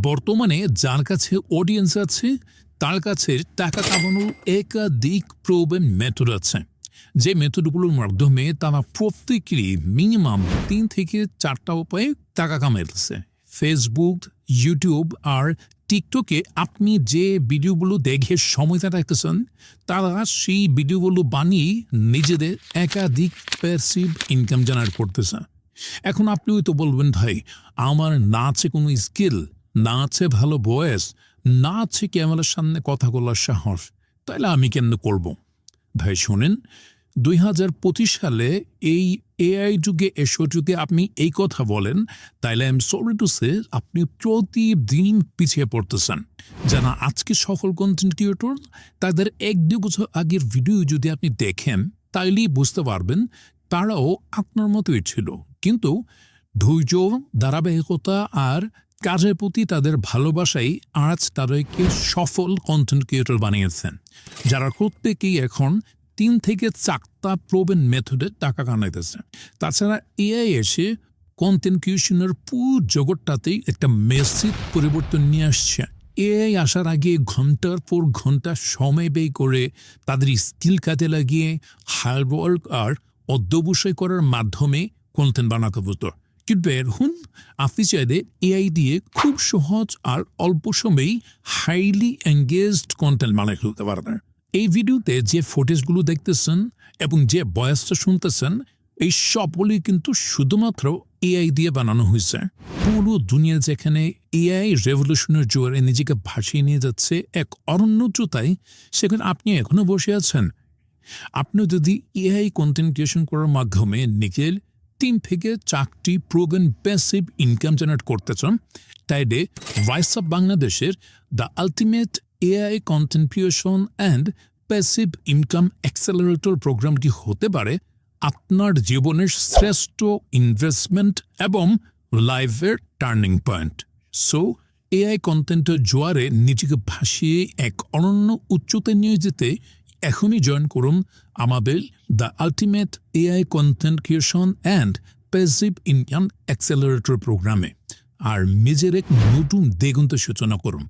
বর্তমানে যার কাছে অডিয়েন্স আছে তার কাছে টাকা কামানোর একাধিক প্রবণ মেথড আছে, যে মেথডগুলোর মাধ্যমে তারা প্রত্যেকেরই মিনিমাম 3 থেকে 4টা উপায়ে টাকা কামাইতেছে। ফেসবুক, ইউটিউব আর টিকটকে আপনি যে ভিডিওগুলো দেখে সময়টা রাখতেছেন, তারা সেই ভিডিওগুলো বানিয়ে নিজেদের একাধিক প্যাসিভ ইনকাম জেনারেট করতেছে। এখন আপনিও তো বলবেন, ভাই আমার না আছে কোনো স্কিল, না আছে ভালো ভয়েস, না আছে ক্যামেরার সামনে কথা বলার সাহস, তাহলে আমি কেন করব? ভাই শোনেন, 2025 সালে এই এআই যুগে এসে যদি আপনি এই কথা বলেন, তাইলে I am sorry to say আপনি প্রতিদিন পিছিয়ে পড়তেছেন। যারা আজকে সফল কন্টেন্ট ক্রিয়েটর, তাদের 1-2 বছর আগের ভিডিও যদি আপনি দেখেন, তাইলেই বুঝতে পারবেন তারাও আপনার মতোই ছিল, কিন্তু ধৈর্য, ধারাবাহিকতা আর কাজের প্রতি তাদের ভালোবাসাই আজ তাদেরকে সফল কন্টেন্ট ক্রিয়েটর বানিয়েছেন, যারা প্রত্যেকেই এখন 3 থেকে 4টা প্রবণ মেথডে টাকা কামাইতেছে। তাছাড়া এআই এসে কন্টেন্ট ক্রিয়েশনের পুরো জগৎটাতেই একটা মেসিভ পরিবর্তন নিয়ে আসছে। এআই আসার আগে ঘন্টার পর ঘন্টা সময় ব্যয় করে তাদের স্কিল কাজে লাগিয়ে হার্ড ওয়ার্ক আর অধ্যবসায় করার মাধ্যমে কন্টেন্ট বানাতে হতো। কিন্তু এখন আপনি চাইলে এআই দিয়ে খুব সহজ আর অল্প সময়েই হাইলি এঙ্গেজড কন্টেন্ট বানিয়ে ফেলতে পারবেন। এই ভিডিওতে যে ফুটেজগুলো দেখতেছেন এবং যে ভয়েসটা শুনতেছেন, এই সবগুলি কিন্তু শুধুমাত্র এআই দিয়ে বানানো হয়েছে। পুরো দুনিয়া যেখানে এআই রেভলিউশনের জোরে নিজেকে ভাসিয়ে নিয়ে যাচ্ছে এক অরণ্যচ্যুতায়, সেখানে আপনি এখনো বসে আছেন। আপনি যদি এআই কন্টেন্ট ক্রিয়েশন করার মাধ্যমে নিজের 3 থেকে 4টি প্রবণ প্যাসিভ ইনকাম জেনারেট করতে চান, তাইলে ভয়েস অফ বাংলাদেশের the ultimate AI content creation and passive income accelerator প্রোগ্রামটি হতে পারে আপনার জীবনের শ্রেষ্ঠ ইনভেস্টমেন্ট এবং লাইফের টার্নিং পয়েন্ট। সো এআই কন্টেন্টের জোয়ারে নিজেকে ভাসিয়ে এক অনন্য উচ্চতায় নিয়ে যেতে এখনই জয়েন করুন আমাদের the ultimate AI content creation and passive income accelerator প্রোগ্রামে, আর নিজের এক নতুন দিগন্তের সূচনা করুন।